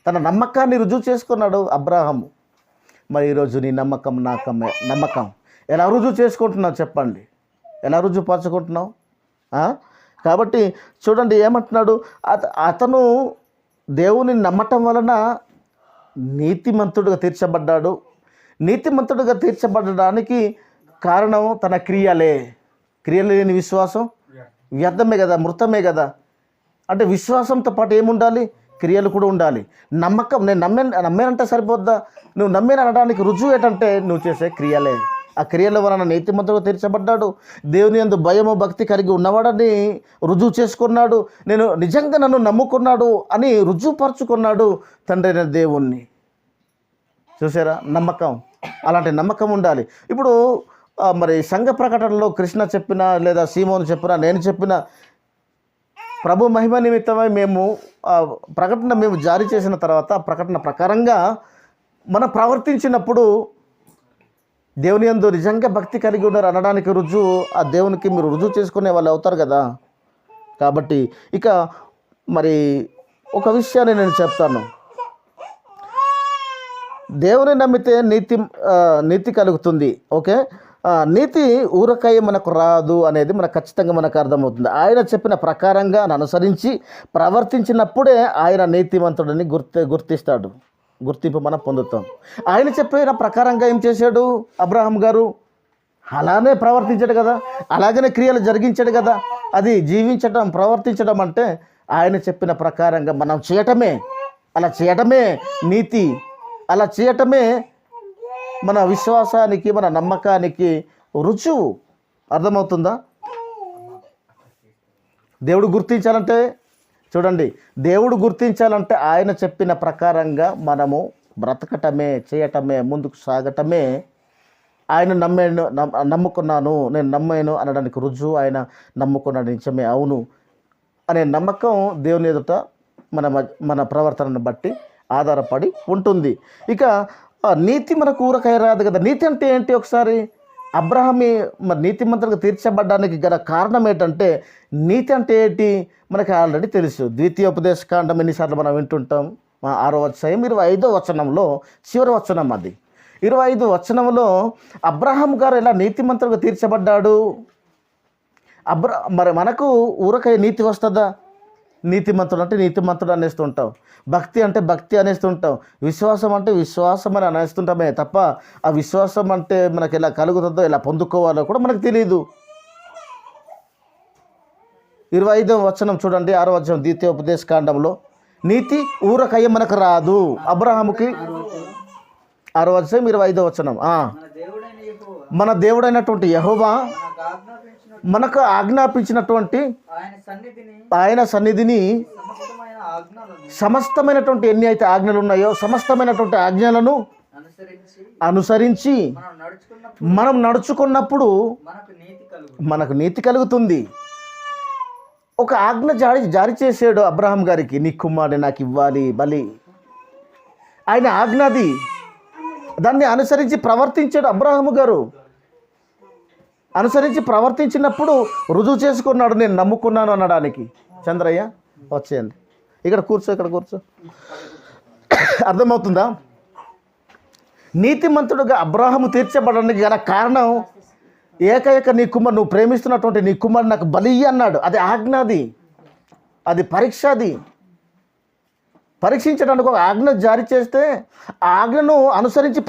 తన నమ్మకాన్ని రుజువు చేసుకున్నాడు అబ్రాహాము. మరి ఈరోజు నీ నమ్మకం నమ్మకం ఎలా రుజువు చేసుకుంటున్నావు చెప్పండి, ఎలా రుజువు పరచుకుంటున్నావు? కాబట్టి చూడండి ఏమంటున్నాడు, అతను దేవుని నమ్మటం వలన నీతిమంతుడుగా తీర్చబడ్డాడు. నీతిమంతుడుగా తీర్చబడడానికి కారణం తన క్రియలు లేని విశ్వాసం వ్యర్థమే కదా, మృతమే కదా. అంటే విశ్వాసంతో పాటు ఏముండాలి? క్రియలు కూడా ఉండాలి. నమ్మకం, నేను నమ్మేనంటే సరిపోద్దా? నువ్వు నమ్మేన అనడానికి రుజువు ఏంటంటే నువ్వు చేసే క్రియలే. ఆ క్రియల వలన నీతిమంతుడుగా తీర్చబడ్డాడు, దేవుని యందు భయము భక్తి కలిగి ఉన్నవాడని రుజువు చేసుకున్నాడు. నేను నిజంగా నన్ను నమ్ముకున్నాడు అని రుజువుపరుచుకున్నాడు తండ్రి అయిన దేవుణ్ణి. చూసారా నమ్మకం, అలాంటి నమ్మకం ఉండాలి. ఇప్పుడు మరి సంఘ ప్రకటనలో కృష్ణ చెప్పిన లేదా సీమోను చెప్పిన నేను చెప్పిన ప్రభు మహిమ నిమిత్తమై మేము ప్రకటన మేము జారీ చేసిన తర్వాత ప్రకటన ప్రకారంగా మనం ప్రవర్తించినప్పుడు దేవుని యందు నిజంగా భక్తి కలిగి ఉన్నారు అనడానికి రుజువు ఆ దేవునికి మీరు రుజువు చేసుకునే వాళ్ళు అవుతారు కదా. కాబట్టి ఇక మరి ఒక విషయాన్ని నేను చెప్తాను. దేవుని నమ్మితే నీతి కలుగుతుంది. ఓకే, నీతి ఊరకాయ మనకు రాదు అనేది మనకు ఖచ్చితంగా మనకు అర్థమవుతుంది. ఆయన చెప్పిన ప్రకారంగా అనుసరించి ప్రవర్తించినప్పుడే ఆయన నీతిమంతుడిని గుర్తిస్తాడు, గుర్తింపు మనం పొందుతాం. ఆయన చెప్పిన ప్రకారంగా ఏం చేశాడు అబ్రాహాం గారు? అలానే ప్రవర్తించాడు కదా, అలాగనే క్రియలు జరిగించాడు కదా. అది జీవించడం, ప్రవర్తించడం అంటే ఆయన చెప్పిన ప్రకారంగా మనం చేయటమే. అలా చేయటమే నీతి, అలా చేయటమే మన విశ్వాసానికి, మన నమ్మకానికి రుజువు. అర్థమవుతుందా? దేవుడు గుర్తించాలంటే చూడండి, దేవుడు గుర్తించాలంటే ఆయన చెప్పిన ప్రకారంగా మనము బ్రతకటమే, చేయటమే, ముందుకు సాగటమే. ఆయన నమ్ముకున్నాను, నేను నమ్మాను అనడానికి రుజువు ఆయన నమ్ముకున్నాడు, నిజమే, అవును అనే నమ్మకం దేవుని ఎదుట మన ప్రవర్తనను బట్టి ఆధారపడి ఉంటుంది. ఇక నీతి మనకు ఊరకాయ రాదు కదా. నీతి అంటే ఏంటి? ఒకసారి అబ్రాహామి మరి నీతిమంతులుగా తీర్చబడ్డానికి గల కారణం ఏంటంటే, నీతి అంటే ఏంటి మనకి ఆల్రెడీ తెలుసు. ద్వితీయోపదేశకాండం ఎన్నిసార్లు మనం వింటుంటాం. 6వ అధ్యాయం 25వ వచనంలో చివరి వచనం అది. 25వ వచనంలో అబ్రాహాం గారు ఎలా నీతిమంతులుగా తీర్చబడ్డాడు? మరి మనకు ఊరకాయ నీతి వస్తుందా? నీతిమంతుడు అంటే నీతిమంతుడు అనేస్తుంటాం, భక్తి అంటే భక్తి అనేస్తుంటాం, విశ్వాసం అంటే విశ్వాసం అని అనేస్తుంటామే తప్ప ఆ విశ్వాసం అంటే మనకి ఎలా కలుగుతుందో, ఎలా పొందుకోవాలో కూడా మనకు తెలియదు. 25వ వచనం చూడండి, 6వ అధ్యాయం ద్వితీయోపదేశకాండంలో నీతి ఊరకయ్య మనకు రాదు. అబ్రాహాముకి 6వ అధ్యాయం 25వ వచనం, మన దేవుడైనటువంటి యెహోవా మనకు ఆజ్ఞాపించిన మనకు ఆజ్ఞాపించినటువంటి ఆయన సన్నిధిని ఆయన సన్నిధిని సమస్తమైన ఆజ్ఞలను సమస్తమైనటువంటి ఎన్ని అయితే ఆజ్ఞలు ఉన్నాయో సమస్తమైనటువంటి ఆజ్ఞలను అనుసరించి అనుసరించి మనం నడుచుకున్నప్పుడు మనం నడుచుకున్నప్పుడు మనకు నీతి కలుగు మనకు నీతి కలుగుతుంది. ఒక ఆజ్ఞ జారీ చేసాడు అబ్రహాం గారికి, నీ కుమారుడు నాకు ఇవ్వాలి బలి. ఆయన ఆజ్ఞది, దాన్ని అనుసరించి ప్రవర్తించాడు అబ్రహాము గారు. అనుసరించి ప్రవర్తించినప్పుడు రుజువు చేసుకున్నాడు, నేను నమ్ముకున్నాను అనడానికి. చంద్రయ్య వచ్చేయండి, ఇక్కడ కూర్చో, ఇక్కడ కూర్చో. అర్థమవుతుందా? నీతిమంతుడుగా అబ్రాహాము తీర్చబడడానికి గల కారణం ఏకైక నీ కుమారు, నువ్వు ప్రేమిస్తున్నటువంటి నీ కుమారుడు నాకు బలి అన్నాడు. అది ఆజ్ఞది, అది పరీక్ష. అది పరీక్షించడానికి ఒక ఆజ్ఞ జారీ చేస్తే ఆ ఆజ్ఞను అనుసరించి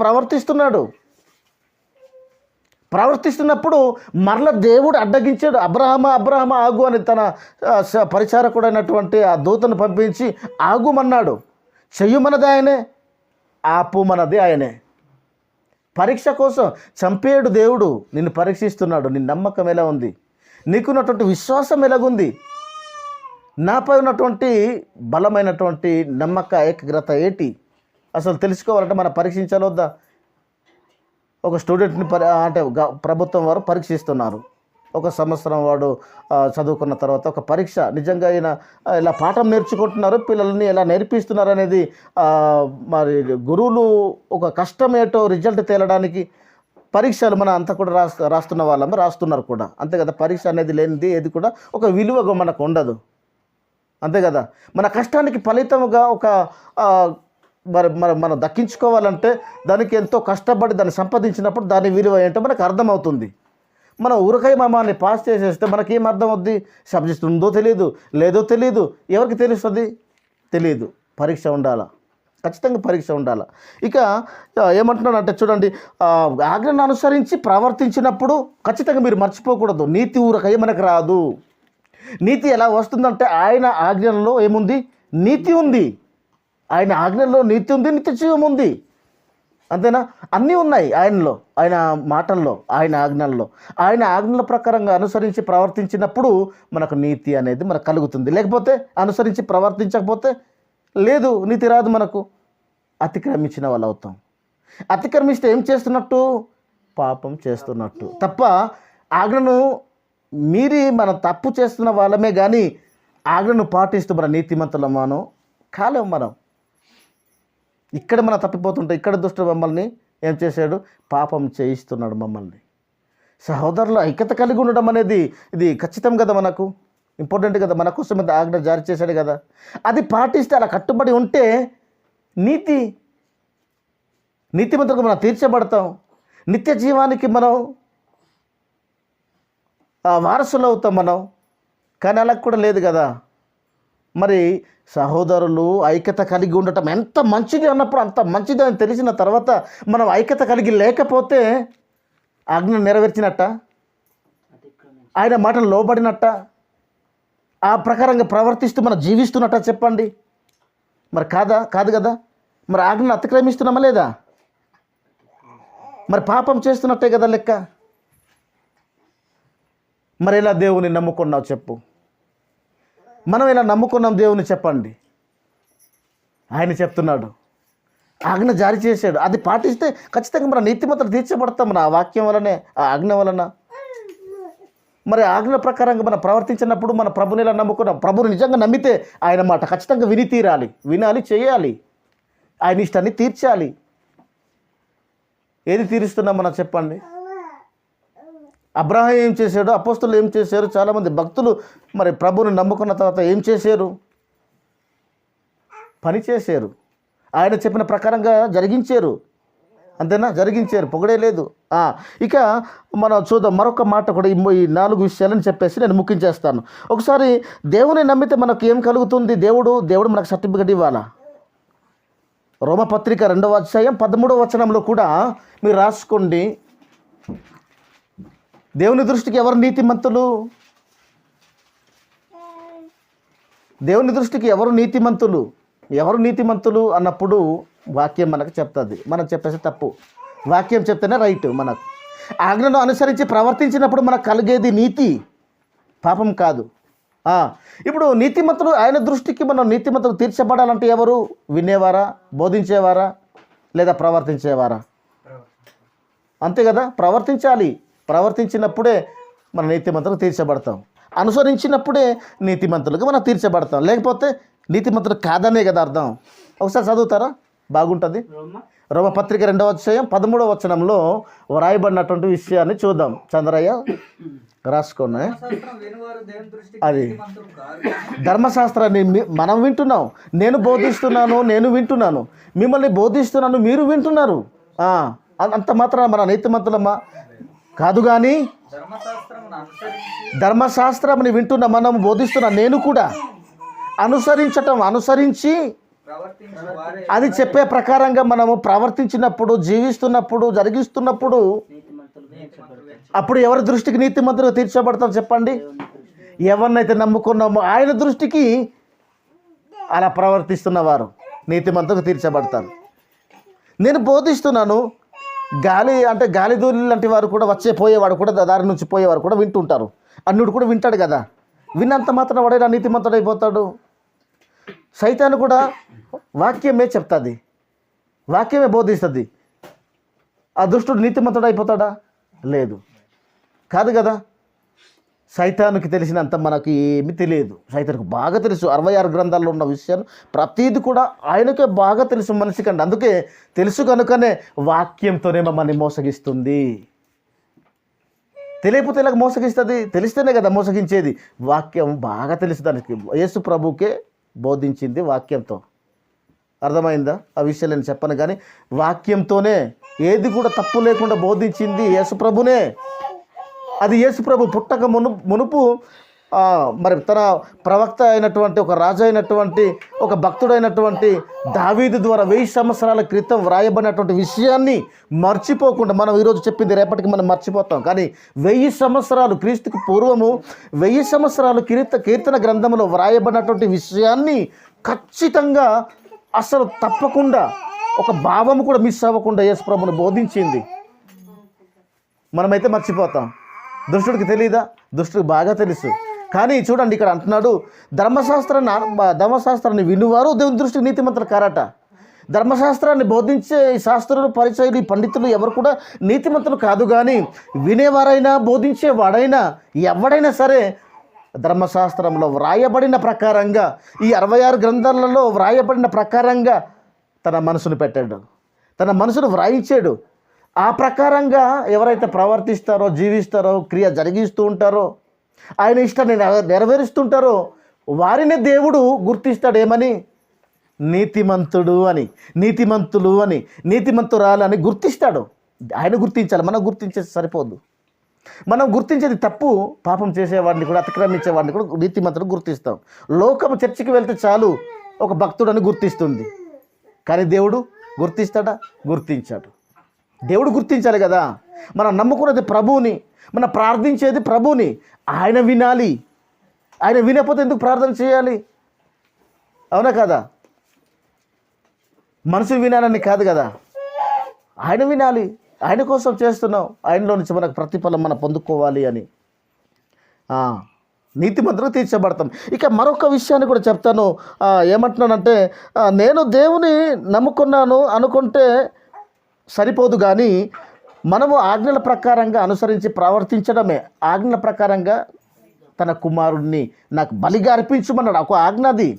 ప్రవర్తిస్తున్నప్పుడు మరల దేవుడు అడ్డగించాడు. అబ్రహమ ఆగు అని తన పరిచారకుడైనటువంటి ఆ దూతను పంపించి ఆగుమన్నాడు. చెయ్యమన్నది ఆయనే, ఆపుమన్నది ఆయనే. పరీక్ష కోసం చంపేడు దేవుడు నిన్ను పరీక్షిస్తున్నాడు. నీ నమ్మకం ఎలా ఉంది? నీకున్నటువంటి విశ్వాసం ఎలాగుంది? నాపై ఉన్నటువంటి బలమైనటువంటి నమ్మక ఏకాగ్రత ఏంటి? అసలు తెలుసుకోవాలంటే మనం పరీక్షించాలి వద్దా? ఒక స్టూడెంట్ని ప్రభుత్వం వారు పరీక్షిస్తున్నారు. ఒక సంవత్సరం వాడు చదువుకున్న తర్వాత ఒక పరీక్ష, నిజంగా ఆయన ఇలా పాఠం నేర్చుకుంటున్నారు, పిల్లల్ని ఎలా నేర్పిస్తున్నారు అనేది మరి గురువులు ఒక కష్టం ఏటో రిజల్ట్ తేలడానికి పరీక్షలు మనం అంతా కూడా రాస్తున్న వాళ్ళము రాస్తున్నారు కూడా. అంతే కదా, పరీక్ష అనేది లేనిది ఏది కూడా ఒక విలువగా మనకు ఉండదు. అంతే కదా, మన కష్టానికి ఫలితముగా ఒక మరి మనం దక్కించుకోవాలంటే దానికి ఎంతో కష్టపడి దాన్ని సంపాదించినప్పుడు దాని విలువ ఏంటో మనకు అర్థమవుతుంది. మనం ఊరకై మమ్మల్ని పాస్ చేసేస్తే మనకేం అర్థం అవుద్ది? సబ్జెక్ట్ ఉందో తెలియదు, లేదో తెలియదు. ఎవరికి తెలుస్తుంది? తెలియదు. పరీక్ష ఉండాలా, ఖచ్చితంగా పరీక్ష ఉండాలా. ఇక ఏమంటున్నానంటే చూడండి, ఆజ్ఞను అనుసరించి ప్రవర్తించినప్పుడు ఖచ్చితంగా మీరు మర్చిపోకూడదు, నీతి ఊరకై మనకు రాదు. నీతి ఎలా వస్తుందంటే ఆయన ఆజ్ఞలలో ఏముంది? నీతి ఉంది. ఆయన ఆజ్ఞల్లో నీతి ఉంది, నిత్య జీవం ఉంది. అంతేనా? అన్నీ ఉన్నాయి ఆయనలో, ఆయన మాటల్లో, ఆయన ఆజ్ఞల్లో. ఆయన ఆజ్ఞల ప్రకారంగా అనుసరించి ప్రవర్తించినప్పుడు మనకు నీతి అనేది మనకు కలుగుతుంది. లేకపోతే అనుసరించి ప్రవర్తించకపోతే లేదు, నీతి రాదు మనకు. అతిక్రమించిన వాళ్ళు అవుతాం. అతిక్రమిస్తే ఏం చేస్తున్నట్టు? పాపం చేస్తున్నట్టు. తప్ప ఆజ్ఞను మీరి మనం తప్పు చేస్తున్న వాళ్ళమే కానీ ఆజ్ఞను పాటిస్తూ మన నీతిమంతులమాను కాలేం మనం. ఇక్కడ మనం తప్పిపోతుంటే ఇక్కడ దుష్టుడు మమ్మల్ని ఏం చేశాడు? పాపం చేయిస్తున్నాడు మమ్మల్ని. సహోదరులు ఐక్యత కలిగి ఉండడం అనేది ఇది ఖచ్చితం కదా, మనకు ఇంపార్టెంట్ కదా. మన కోసం మీద ఆజ్ఞ జారీ చేశాడు కదా, అది పాటిస్తే అలా కట్టుబడి ఉంటే నీతిమంతులకు మనం తీర్చబడతాం. నిత్య జీవానికి మనం వారసులు అవుతాం మనం. కానీ అలా కూడా లేదు కదా. మరి సహోదరులు ఐక్యత కలిగి ఉండటం ఎంత మంచిది అన్నప్పుడు అంత మంచిది అని తెలిసిన తర్వాత మనం ఐక్యత కలిగి లేకపోతే ఆజ్ఞ నెరవేర్చినట్ట, ఆయన మాటలు లోబడినట్ట, ఆ ప్రకారంగా ప్రవర్తిస్తూ మనం జీవిస్తున్నట్ట చెప్పండి. మరి కాదు కదా. మరి ఆజ్ఞను అతిక్రమిస్తున్నామా లేదా? మరి పాపం చేస్తున్నట్టే కదా లెక్క. మరి ఎలా దేవుని నమ్ముకున్నావు చెప్పు? మనం ఇలా నమ్ముకున్నాం దేవుని చెప్పండి. ఆయన చెప్తున్నాడు, ఆజ్ఞ జారీ చేశాడు, అది పాటిస్తే ఖచ్చితంగా మన నీతిమంతులు తీర్చబడతాం మన ఆ వాక్యం వలనే, ఆ ఆజ్ఞ వలన. మరి ఆజ్ఞ ప్రకారంగా మనం ప్రవర్తించినప్పుడు మన ప్రభుని ఇలా నమ్ముకున్నాం. ప్రభుని నిజంగా నమ్మితే ఆయన మాట ఖచ్చితంగా వినాలి, చేయాలి, ఆయన ఇష్టాన్ని తీర్చాలి. ఏది తీరుస్తున్నాం మనం చెప్పండి? అబ్రహాం ఏం చేశాడు? అపోస్తులు ఏం చేశారు? చాలామంది భక్తులు మరి ప్రభువుని నమ్ముకున్న తర్వాత ఏం చేశారు? పని చేశారు, ఆయన చెప్పిన ప్రకారంగా జరిగించారు. అంతేనా? జరిగించారు, పొగడే లేదు. ఇక మనం చూద్దాం మరొక మాట కూడా. ఈ 4 విషయాలని చెప్పేసి నేను ముగించేస్తాను. ఒకసారి దేవుని నమ్మితే మనకు ఏం కలుగుతుంది? దేవుడు మనకు సర్టిఫికెట్ ఇవ్వాలా? రోమపత్రిక 2వ అధ్యాయం 13వ వచనంలో కూడా మీరు రాసుకోండి. దేవుని దృష్టికి ఎవరు నీతిమంతులు? దేవుని దృష్టికి ఎవరు నీతిమంతులు అన్నప్పుడు వాక్యం మనకు చెప్తుంది. మనం చెప్పేసి తప్పు, వాక్యం చెప్తేనే రైట్ మనకు. ఆజ్ఞను అనుసరించి ప్రవర్తించినప్పుడు మనకు కలిగేది నీతి, పాపం కాదు. ఇప్పుడు నీతిమంతుడు ఆయన దృష్టికి మనం నీతిమంతుడు తీర్చబడాలంటే ఎవరు? వినేవారా, బోధించేవారా, లేదా ప్రవర్తించేవారా? అంతే కదా, ప్రవర్తించాలి. ప్రవర్తించినప్పుడే మన నీతిమంతులకు తీర్చబడతాం, అనుసరించినప్పుడే నీతిమంతులకు మనం తీర్చబడతాం. లేకపోతే నీతిమంతుడు కాదనే కదా అర్థం. ఒకసారి చదువుతారా, బాగుంటుంది. రోమపత్రిక 2వ అధ్యాయం 13వ వచనంలో వ్రాయబడినటువంటి విషయాన్ని చూద్దాం. చంద్రయ్య రాసుకున్నా. ధర్మశాస్త్రం వినువారు దేవుని దృష్టికి అది నీతిమంతులు కారు. ధర్మశాస్త్రాన్ని మనం వింటున్నాం, నేను బోధిస్తున్నాను, నేను వింటున్నాను, మిమ్మల్ని బోధిస్తున్నాను, మీరు వింటున్నారు. అంత మాత్రం మన నీతిమంతులమ్మా కాదు. కానీ ధర్మశాస్త్రమును అనుసరించి ధర్మశాస్త్రాన్ని వింటున్నా, మనం బోధిస్తున్నా, నేను కూడా అనుసరించి ప్రవర్తించు వారే అది చెప్పే ప్రకారంగా మనము ప్రవర్తించినప్పుడు, జీవిస్తున్నప్పుడు, జరిగిస్తున్నప్పుడు అప్పుడు ఎవరి దృష్టికి నీతిమంతులుగా తీర్చబడతాం చెప్పండి? ఎవరినైతే నమ్ముకున్నామో ఆయన దృష్టికి అలా ప్రవర్తిస్తున్నవారు నీతిమంతులుగా తీర్చబడతారు. నేను బోధిస్తున్నాను, గాలి దూలి లాంటి వారు కూడా పోయేవాడు కూడా, దారి నుంచి పోయేవారు కూడా వింటుంటారు. అన్నుడు కూడా వింటాడు కదా, విన్నంత మాత్రం వాడైనా నీతిమంతుడు అయిపోతాడు. సైతాను కూడా వాక్యమే చెప్తుంది, వాక్యమే బోధిస్తుంది. ఆ దుష్టుడు నీతిమంతుడు అయిపోతాడా? లేదు, కాదు కదా. సైతానుకి తెలిసినంత మనకు ఏమీ తెలియదు. సైతానికి బాగా తెలుసు. 66 గ్రంథాల్లో ఉన్న విషయాలు ప్రతీది కూడా ఆయనకే బాగా తెలుసు మనిషి కంటే. అందుకే తెలుసు కనుకనే వాక్యంతోనే మమ్మల్ని మోసగిస్తుంది. తెలియకపోతే ఇలాగ మోసగిస్తుంది, తెలిస్తేనే కదా మోసగించేది. వాక్యం బాగా తెలుసు దానికి. యేసు ప్రభుకే బోధించింది వాక్యంతో. అర్థమైందా? ఆ విషయాలు నేను చెప్పను, కానీ వాక్యంతోనే ఏది కూడా తప్పు లేకుండా బోధించింది యేసు ప్రభునే. అది యేసు ప్రభు పుట్టక మునుపు మరి తన ప్రవక్త అయినటువంటి, ఒక రాజు అయినటువంటి, ఒక భక్తుడైనటువంటి దావీదు ద్వారా 1000 సంవత్సరాల క్రితం వ్రాయబడినటువంటి విషయాన్ని మర్చిపోకుండా, మనం ఈరోజు చెప్పింది రేపటికి మనం మర్చిపోతాం, కానీ 1000 సంవత్సరాలు క్రీస్తుకు పూర్వము 1000 సంవత్సరాలు కీర్తన గ్రంథంలో వ్రాయబడినటువంటి విషయాన్ని ఖచ్చితంగా అసలు తప్పకుండా ఒక భావం కూడా మిస్ అవ్వకుండా యేసు ప్రభుని బోధించింది. మనమైతే మర్చిపోతాం. దుష్టుడికి తెలియదా? దుష్టుడికి బాగా తెలుసు. కానీ చూడండి, ఇక్కడ అంటున్నాడు, ధర్మశాస్త్రాన్ని వినువారు దేవుని దృష్టికి నీతిమంతులు కారట. ధర్మశాస్త్రాన్ని బోధించే ఈ శాస్త్రులు, పరిచయులు, ఈ పండితులు ఎవరు కూడా నీతిమంతులు కాదు. కానీ వినేవారైనా, బోధించేవాడైనా, ఎవడైనా సరే ధర్మశాస్త్రంలో వ్రాయబడిన ప్రకారంగా, ఈ 66 గ్రంథాలలో వ్రాయబడిన ప్రకారంగా తన మనసును పెట్టాడు, తన మనసును వ్రాయించాడు. ఆ ప్రకారంగా ఎవరైతే ప్రవర్తిస్తారో, జీవిస్తారో, క్రియ జరిగిస్తూ ఉంటారో, ఆయన ఇష్టాన్ని నెరవేరుస్తుంటారో వారిని దేవుడు గుర్తిస్తాడు. ఏమని? నీతిమంతుడు అని, నీతిమంతులు అని, నీతిమంతురాలు అని గుర్తిస్తాడు. ఆయన గుర్తించాలి, మనం గుర్తించేది సరిపోదు. మనం గుర్తించేది తప్పు. పాపం చేసేవాడిని కూడా, అతిక్రమించేవాడిని కూడా నీతిమంతుడు గుర్తిస్తాం. లోకం చర్చికి వెళ్తే చాలు ఒక భక్తుడని గుర్తిస్తుంది, కానీ దేవుడు గుర్తిస్తాడా? గుర్తించాడు. దేవుడు గుర్తించాలి కదా. మనం నమ్ముకున్నది ప్రభువుని, మనం ప్రార్థించేది ప్రభువుని. ఆయన వినాలి. ఆయన వినకపోతే ఎందుకు ప్రార్థన చేయాలి? అవునా కదా? మనుషులు వినాలని కాదు కదా, ఆయన వినాలి. ఆయన కోసం చేస్తున్నాం, ఆయనలో నుంచి మనకు ప్రతిఫలం మనం పొందుకోవాలి అని నీతిమంతులకు తీర్చబడతాం. ఇక మరొక విషయాన్ని కూడా చెప్తాను. ఏమంటున్నానంటే, నేను దేవుని నమ్ముకున్నాను అనుకుంటే సరిపోదు, కానీ మనము ఆజ్ఞల ప్రకారంగా అనుసరించి ప్రవర్తించడమే. ఆజ్ఞల ప్రకారంగా తన కుమారుడిని నాకు బలిగా అర్పించమన్నాడు. ఒక ఆజ్ఞ అది.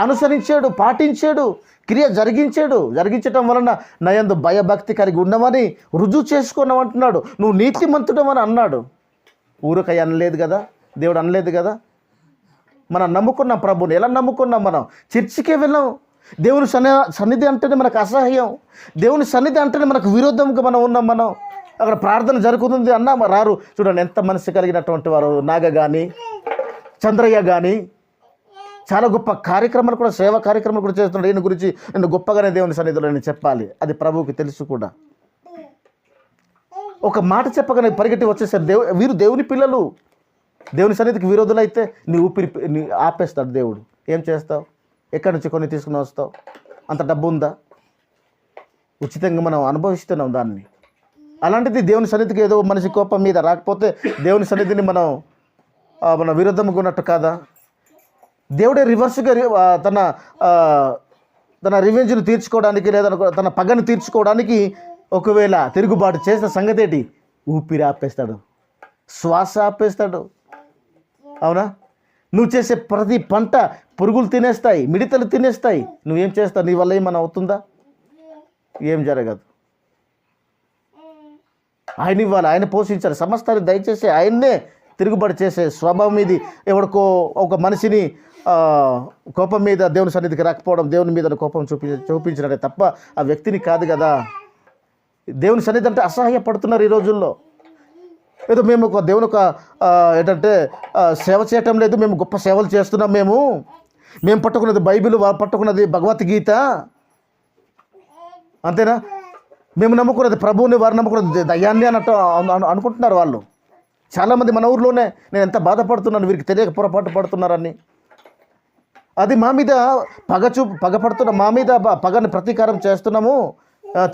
అనుసరించాడు, పాటించాడు, క్రియ జరిగించటం వలన నయందు భయభక్తి కలిగి ఉన్నవని రుజువు చేసుకున్నామంటున్నాడు. నువ్వు నీతిమంతుడమని అన్నాడు. ఊరకై అనలేదు కదా, దేవుడు అనలేదు కదా. మనం నమ్ముకున్నాం ప్రభుని. ఎలా నమ్ముకున్నాం? మనం చర్చికే వెళ్ళాం. దేవుని సన్నిధి అంటేనే మనకు అసహ్యం, దేవుని సన్నిధి అంటేనే మనకు విరోధంగా మనం ఉన్నాం. మనం అక్కడ ప్రార్థన జరుగుతుంది అన్నా రారు. చూడండి ఎంత మనసు కలిగినటువంటి వారు. నాగ కానీ, చంద్రయ్య కానీ చాలా గొప్ప కార్యక్రమాలు కూడా, సేవా కార్యక్రమాలు కూడా చేస్తున్నాడు. ఈయన గురించి నేను గొప్పగానే దేవుని సన్నిధిలో నేను చెప్పాలి, అది ప్రభువుకి తెలుసు కూడా. ఒక మాట చెప్పగానే పరిగెట్టి వచ్చేసారు. వీరు దేవుని పిల్లలు. దేవుని సన్నిధికి విరోధులు అయితే నీ ఆపేస్తాడు దేవుడు. ఏం చేస్తావు? ఎక్కడి నుంచి కొన్ని తీసుకుని వస్తావు? అంత డబ్బు ఉందా? ఉచితంగా మనం అనుభవిస్తున్నాం దాన్ని. అలాంటిది దేవుని సన్నిధికి ఏదో మనిషి కోపం మీద రాకపోతే దేవుని సన్నిధిని మన విరుద్ధంగా ఉన్నట్టు కాదా? దేవుడే రివర్స్గా తన రివెంజ్ను తీర్చుకోవడానికి లేదా తన పగను తీర్చుకోవడానికి ఒకవేళ తిరుగుబాటు చేసిన సంగతి ఏంటి? ఊపిరి ఆపేస్తాడు, శ్వాస ఆపేస్తాడు. అవునా? నువ్వు చేసే ప్రతి పంట పురుగులు తినేస్తాయి, మిడతలు తినేస్తాయి. నువ్వేం చేస్తావు? నీ వల్ల ఏమైనా అవుతుందా? ఏం జరగదు. ఆయన ఇవ్వాలి, ఆయన పోషించాలి, సమస్తాన్ని దయచేసి ఆయన్నే తిరుగుబాటు చేసే స్వభావం ఇది. ఎవరికో ఒక మనిషిని కోపం మీద దేవుని సన్నిధికి రాకపోవడం, దేవుని మీద కోపం చూపించడమే తప్ప ఆ వ్యక్తిని కాదు కదా. దేవుని సన్నిధి అంటే అసహాయపడుతున్నారు ఈ రోజుల్లో. ఏదో మేము ఒక దేవుని ఏంటంటే సేవ చేయటం లేదు, మేము గొప్ప సేవలు చేస్తున్నాం, మేము పట్టుకున్నది బైబిల్, వాళ్ళు పట్టుకున్నది భగవద్గీత, అంతేనా? మేము నమ్ముకున్నది ప్రభువుని, వారు నమ్ముకున్నది దయ్యాన్ని అన్నట్టు అనుకుంటున్నారు వాళ్ళు. చాలామంది మన ఊర్లోనే నేను ఎంత బాధపడుతున్నాను, వీరికి తెలియక పొరపాటు పడుతున్నారని. అది మా మీద పగపడుతున్న, మా మీద పగని ప్రతీకారం చేస్తున్నాము,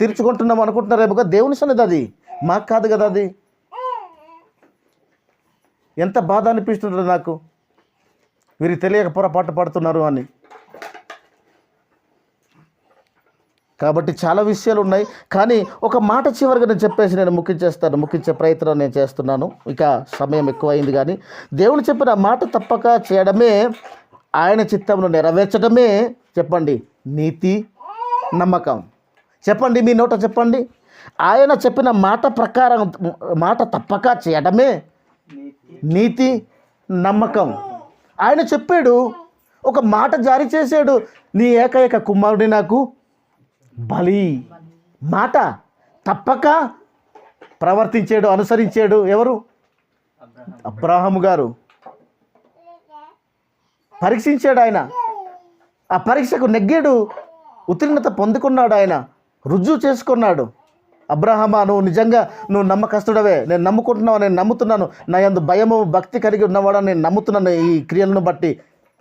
తీర్చుకుంటున్నాము అనుకుంటున్నారేమో కదా. దేవుని సన్నిధి అది, మాకు కాదు కదా అది. ఎంత బాధ అనిపిస్తుంటుంది నాకు, వీరికి తెలియక పొరపాటు పడుతున్నారు అని. కాబట్టి చాలా విషయాలు ఉన్నాయి, కానీ ఒక మాట చివరిగా నేను చెప్పేసి నేను ముగించే ప్రయత్నం నేను చేస్తున్నాను. ఇక సమయం ఎక్కువైంది, కానీ దేవుడు చెప్పిన మాట తప్పక చేయడమే, ఆయన చిత్తంలో నెరవేర్చడమే చెప్పండి నీతి, నమ్మకం. చెప్పండి, మీ నోట చెప్పండి. ఆయన చెప్పిన మాట ప్రకారం మాట తప్పక చేయడమే నీతి, నమ్మకం. ఆయన చెప్పాడు, ఒక మాట జారీ చేశాడు, నీ ఏకైక కుమారుడి నాకు బలి. మాట తప్పక ప్రవర్తించాడు, అనుసరించాడు. ఎవరు? అబ్రాహాము గారు. పరీక్షించాడు ఆయన, ఆ పరీక్షకు నెగ్గాడు, ఉత్తీర్ణత పొందుకున్నాడు, ఆయన రుజువు చేసుకున్నాడు. అబ్రాహామా, నువ్వు నమ్మకస్తుడవే, నేను నమ్ముకుంటున్నావు, నేను నమ్ముతున్నాను, నా యందు భయము భక్తి కలిగి ఉన్నవాడని నేను నమ్ముతున్నాను. ఈ క్రియలను బట్టి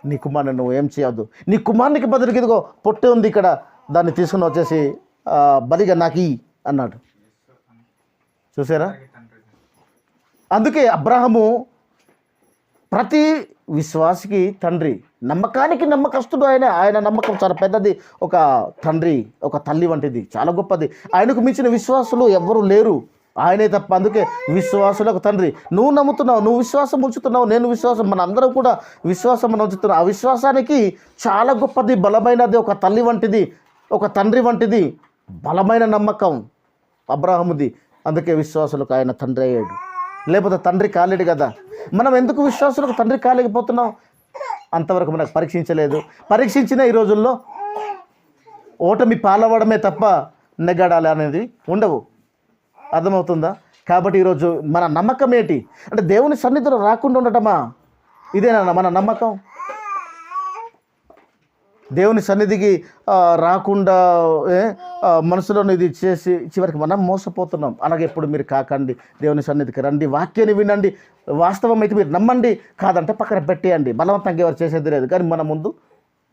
నీ కుమారుని నువ్వు ఏం చేయవద్దు, నీ కుమారునికి బదులుకి ఇదిగో పొట్టే ఉంది ఇక్కడ, దాన్ని తీసుకుని వచ్చేసి బలిగా నాకు అన్నాడు. చూసారా? అందుకే అబ్రాహాము ప్రతి విశ్వాసికి తండ్రి, నమ్మకానికి నమ్మకస్తుడు ఆయన నమ్మకం చాలా పెద్దది. ఒక తండ్రి, ఒక తల్లి వంటిది, చాలా గొప్పది. ఆయనకు మించిన విశ్వాసులు ఎవ్వరూ లేరు, ఆయనే తప్ప. అందుకే విశ్వాసులకు తండ్రి. నువ్వు నమ్ముతున్నావు, నువ్వు విశ్వాసం ఉంచుతున్నావు, నేను విశ్వాసం, మన అందరం కూడా విశ్వాసం ఉంచుతున్నాం. ఆ విశ్వాసానికి చాలా గొప్పది, బలమైనది, ఒక తల్లి వంటిది, ఒక తండ్రి వంటిది, బలమైన నమ్మకం అబ్రాహాముది. అందుకే విశ్వాసులకు ఆయన తండ్రి అయ్యాడు, లేకపోతే తండ్రి కాలేడు కదా. మనం ఎందుకు విశ్వాసులకు తండ్రి కాలేకపోతున్నాం? అంతవరకు మనకు పరీక్షించిన ఈ రోజుల్లో ఓటమి పాలవడమే తప్ప నెగ్గడాలి అనేది ఉండవు. అర్థమవుతుందా? కాబట్టి ఈరోజు మన నమ్మకం ఏంటి అంటే దేవుని సన్నిధిలో రాకుండా ఉండటమా? ఇదేనా మన నమ్మకం? దేవుని సన్నిధికి రాకుండా మనసులో ఇది చేసి చివరికి మనం మోసపోతున్నాం. అలాగే ఎప్పుడు మీరు కాకండి, దేవుని సన్నిధికి రండి, వాక్యాన్ని వినండి. వాస్తవం అయితే మీరు నమ్మండి, కాదంటే పక్కన పెట్టేయండి. బలవంతంగా ఎవరు చేసేది లేదు, కానీ మన ముందు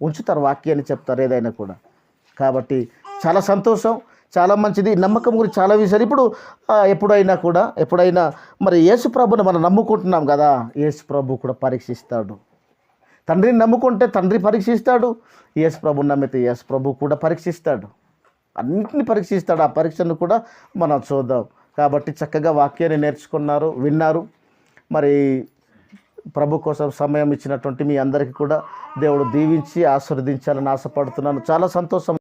ఉంచుతారు, వాక్యాన్ని చెప్తారు ఏదైనా కూడా. కాబట్టి చాలా సంతోషం, చాలా మంచిది. నమ్మకం గురించి చాలా విషయాలు ఇప్పుడు ఎప్పుడైనా మరి యేసు ప్రభుని మనం నమ్ముకుంటున్నాం కదా, యేసు ప్రభు కూడా పరీక్షిస్తాడు. తండ్రిని నమ్ముకుంటే తండ్రి పరీక్షిస్తాడు, యేసు ప్రభుని నమ్మితే యేసు ప్రభు కూడా పరీక్షిస్తాడు. అన్నింటినీ పరీక్షిస్తాడు. ఆ పరీక్షను కూడా మనం చూద్దాం. కాబట్టి చక్కగా వాక్యాన్ని నేర్చుకున్నారు, విన్నారు. మరి ప్రభు కోసం సమయం ఇచ్చినటువంటి మీ అందరికీ కూడా దేవుడు దీవించి ఆశీర్వదించాలని ఆశపడుతున్నాను. చాలా సంతోషం.